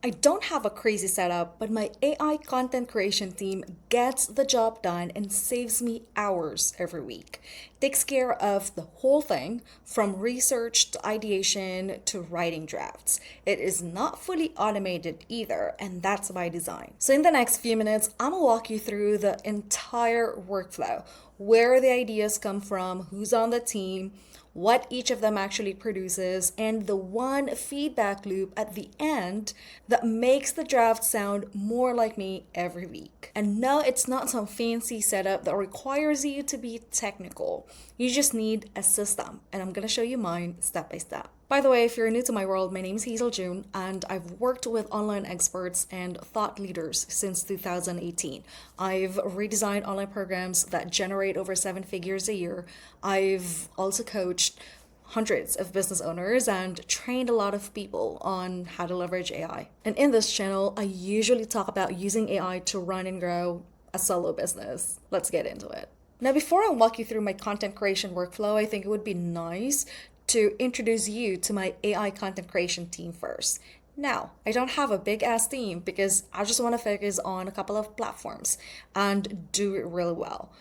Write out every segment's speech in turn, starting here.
I don't have a crazy setup, but my AI content creation team gets the job done and saves me hours every week. Takes care of the whole thing from research to ideation to writing drafts. It is not fully automated either, and that's by design. So, in the next few minutes, I'm gonna walk you through the entire workflow, where the ideas come from, who's on the team, what each of them actually produces, and the one feedback loop at the end that makes the draft sound more like me every week. And no, it's not some fancy setup that requires you to be technical. You just need a system, and I'm gonna show you mine step by step. By the way, if you're new to my world, my name is Hazel June, and I've worked with online experts and thought leaders since 2018. I've redesigned online programs that generate over 7 figures a year. I've also coached hundreds of business owners and trained a lot of people on how to leverage AI. And in this channel, I usually talk about using AI to run and grow a solo business. Let's get into it. Now, before I walk you through my content creation workflow, I think it would be nice to introduce you to my AI content creation team first. Now, I don't have a big ass team because I just want to focus on a couple of platforms and do it really well.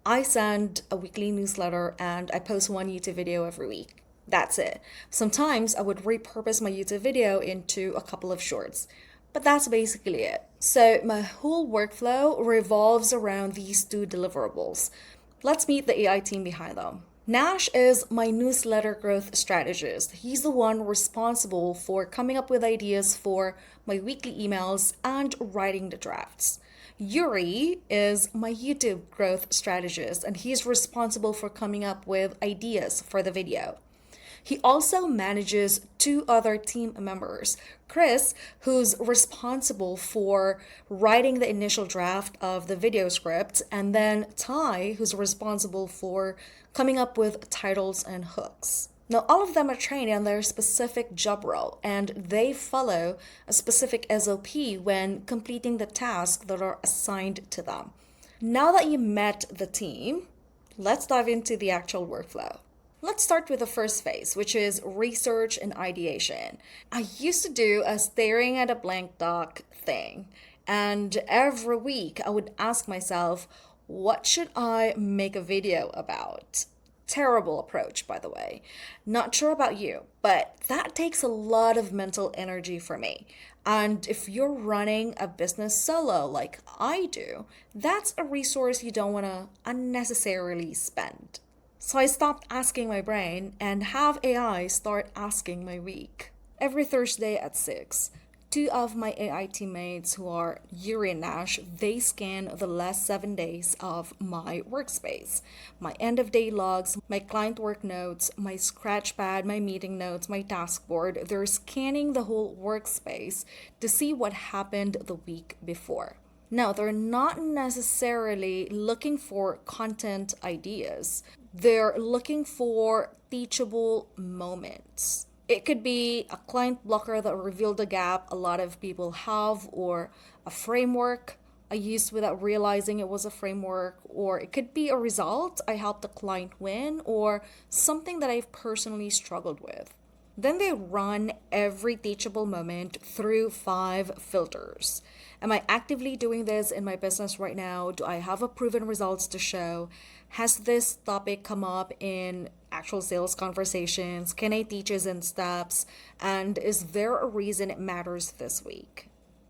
I send a weekly newsletter and I post one YouTube video every week. That's it. Sometimes I would repurpose my YouTube video into a couple of shorts. But that's basically it. So my whole workflow revolves around these two deliverables. Let's meet the AI team behind them. Nash is my newsletter growth strategist. He's the one responsible for coming up with ideas for my weekly emails and writing the drafts. Yuri is my YouTube growth strategist, and he's responsible for coming up with ideas for the video. He also manages two other team members, Chris, who's responsible for writing the initial draft of the video script, and then Ty, who's responsible for coming up with titles and hooks. Now, all of them are trained in their specific job role, and they follow a specific SOP when completing the tasks that are assigned to them. Now that you met the team, let's dive into the actual workflow. Let's start with the first phase, which is research and ideation. I used to do a staring at a blank doc thing, and every week I would ask myself, what should I make a video about? Terrible approach, by the way. Not sure about you, but that takes a lot of mental energy for me. And if you're running a business solo like I do, that's a resource you don't want to unnecessarily spend. So I stopped asking my brain and have AI start asking my week. Every Thursday at 6, two of my AI teammates who are Yuri and Nash, they scan the last 7 days of my workspace. My end of day logs, my client work notes, my scratch pad, my meeting notes, my task board. They're scanning the whole workspace to see what happened the week before. Now, they're not necessarily looking for content ideas. They're looking for teachable moments. It could be a client blocker that revealed a gap a lot of people have, or a framework I used without realizing it was a framework, or it could be a result I helped the client win, or something that I've personally struggled with. Then they run every teachable moment through 5 filters. Am I actively doing this in my business right now? Do I have a proven results to show? Has this topic come up in actual sales conversations? Can I teach it in steps? And is there a reason it matters this week?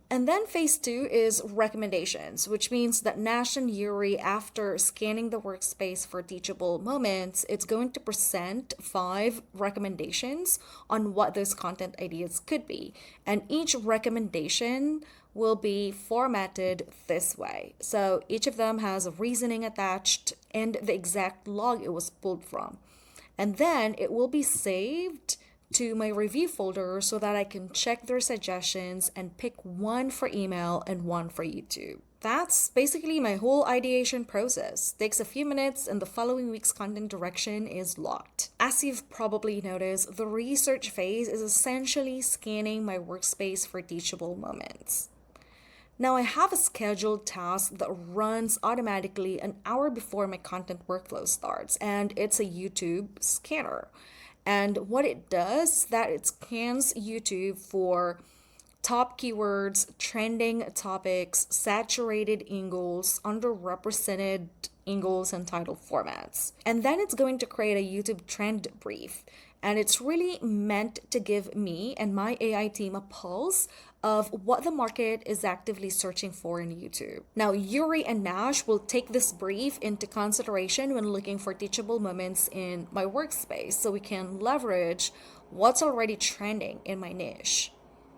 And then phase two is recommendations, which means that Nash and Yuri, after scanning the workspace for teachable moments, it's going to present 5 recommendations on what those content ideas could be. And each recommendation will be formatted this way. So each of them has a reasoning attached and the exact log it was pulled from. And then it will be saved to my review folder so that I can check their suggestions and pick one for email and one for YouTube. That's basically my whole ideation process. Takes a few minutes and the following week's content direction is locked. As you've probably noticed, the research phase is essentially scanning my workspace for teachable moments. Now I have a scheduled task that runs automatically an hour before my content workflow starts, and it's a YouTube scanner. And what it does is that it scans YouTube for top keywords, trending topics, saturated angles, underrepresented angles, and title formats. And then it's going to create a YouTube trend brief. And it's really meant to give me and my AI team a pulse of what the market is actively searching for in YouTube. Now, Yuri and Nash will take this brief into consideration when looking for teachable moments in my workspace so we can leverage what's already trending in my niche.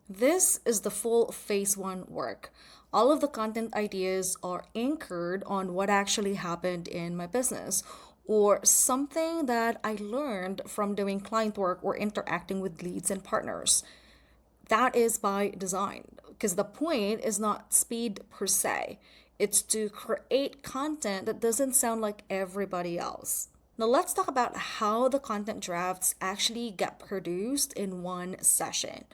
This is the full phase one work. All of the content ideas are anchored on what actually happened in my business or something that I learned from doing client work or interacting with leads and partners. That is by design because the point is not speed per se, it's to create content that doesn't sound like everybody else. Now, let's talk about how the content drafts actually get produced in one session.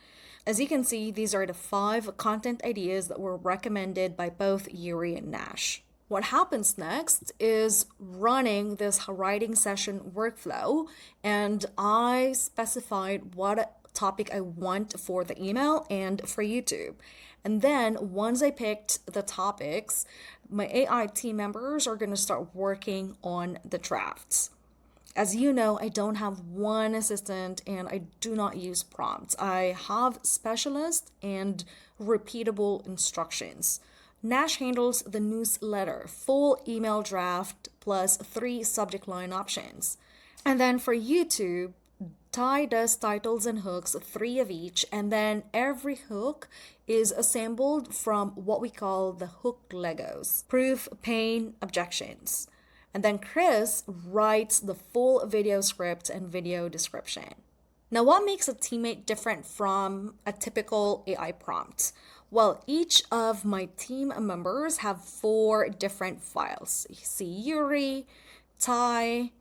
As you can see, these are the 5 content ideas that were recommended by both Yuri and Nash. What happens next is running this writing session workflow, and I specified what topic I want for the email and for YouTube. And then once I picked the topics, my AI team members are going to start working on the drafts. As you know, I don't have one assistant and I do not use prompts. I have specialists and repeatable instructions. Nash handles the newsletter, full email draft, plus 3 subject line options. And then for YouTube, Ty does titles and hooks, 3 of each, and then every hook is assembled from what we call the hook Legos: proof, pain, objections. And then Chris writes the full video script and video description. Now, what makes a teammate different from a typical AI prompt? Well, each of my team members have 4 different files. You see Yuri, Ty,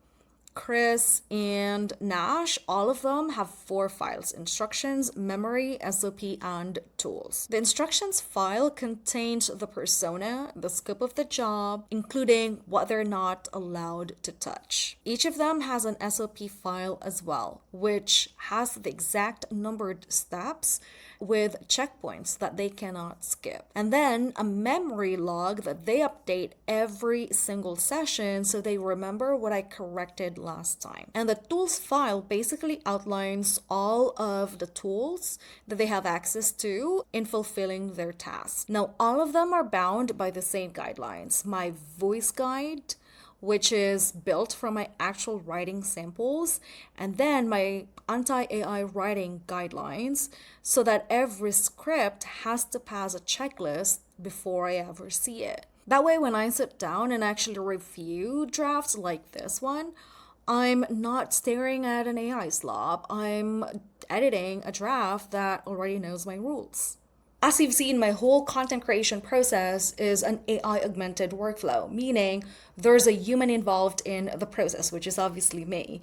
Chris, and Nash, all of them have 4 files: instructions, memory, SOP, and tools. The instructions file contains the persona, the scope of the job, including what they're not allowed to touch. Each of them has an SOP file as well, which has the exact numbered steps with checkpoints that they cannot skip. And then a memory log that they update every single session so they remember what I corrected last time. And the tools file basically outlines all of the tools that they have access to in fulfilling their tasks. Now, all of them are bound by the same guidelines: my voice guide, which is built from my actual writing samples, and then my anti-AI writing guidelines, so that every script has to pass a checklist before I ever see it. That way, when I sit down and actually review drafts like this one, I'm not staring at an AI slob. I'm editing a draft that already knows my rules. As you've seen, my whole content creation process is an AI augmented workflow, meaning there's a human involved in the process, which is obviously me.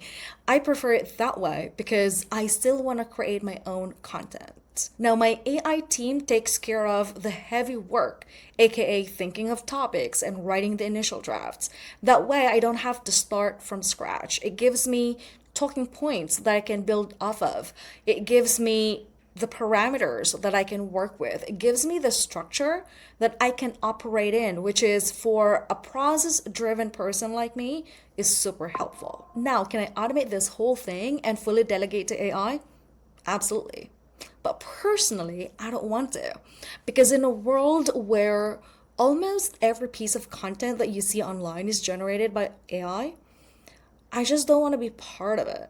I prefer it that way because I still want to create my own content. Now, my AI team takes care of the heavy work, aka thinking of topics and writing the initial drafts. That way, I don't have to start from scratch. It gives me talking points that I can build off of. It gives me the parameters that I can work with. It gives me the structure that I can operate in, which is, for a process-driven person like me, is super helpful. Now, can I automate this whole thing and fully delegate to AI? Absolutely. But personally, I don't want to. Because in a world where almost every piece of content that you see online is generated by AI, I just don't want to be part of it.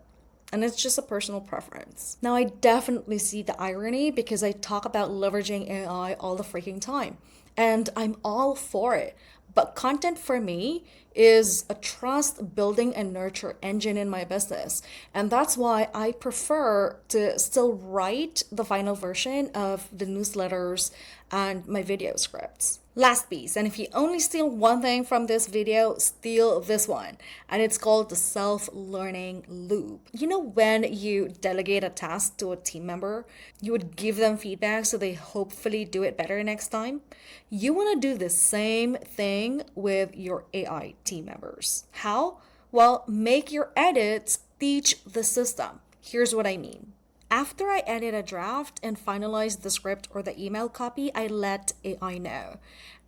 And it's just a personal preference. Now, I definitely see the irony because I talk about leveraging AI all the freaking time. And I'm all for it. But content for me is a trust building and nurture engine in my business. And that's why I prefer to still write the final version of the newsletters and my video scripts. Last piece, and if you only steal one thing from this video, steal this one. And it's called the self-learning loop. You know, when you delegate a task to a team member, you would give them feedback so they hopefully do it better next time. You want to do the same thing with your AI team members. How? Well, make your edits teach the system. Here's what I mean. After I edit a draft and finalize the script or the email copy, I let AI know.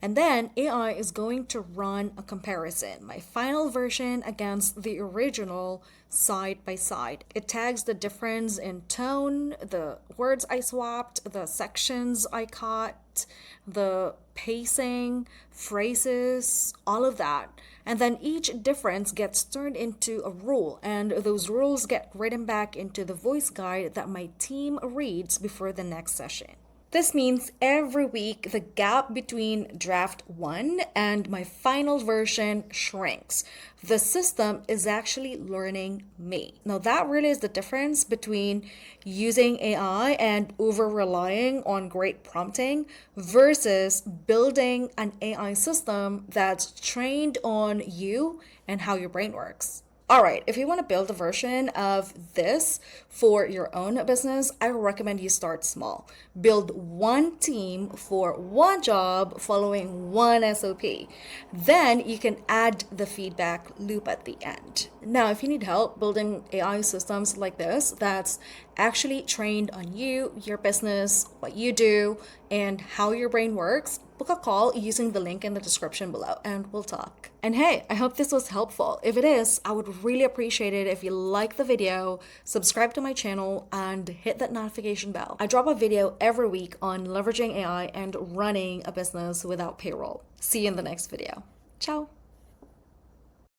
And then AI is going to run a comparison, my final version against the original side by side. It tags the difference in tone, the words I swapped, the sections I cut, the pacing, phrases, all of that. And then each difference gets turned into a rule, and those rules get written back into the voice guide that my team reads before the next session. This means every week the gap between draft 1 and my final version shrinks. The system is actually learning me. Now, that really is the difference between using AI and over relying on great prompting versus building an AI system that's trained on you and how your brain works. All right, if you want to build a version of this for your own business, I recommend you start small. Build one team for one job following one SOP. Then you can add the feedback loop at the end. Now, if you need help building AI systems like this that's actually trained on you, your business, what you do, and how your brain works, book a call using the link in the description below and we'll talk. And hey, I hope this was helpful. If it is, I would really appreciate it if you like the video, subscribe to my channel, and hit that notification bell. I drop a video every week on leveraging AI and running a business without payroll. See you in the next video. Ciao.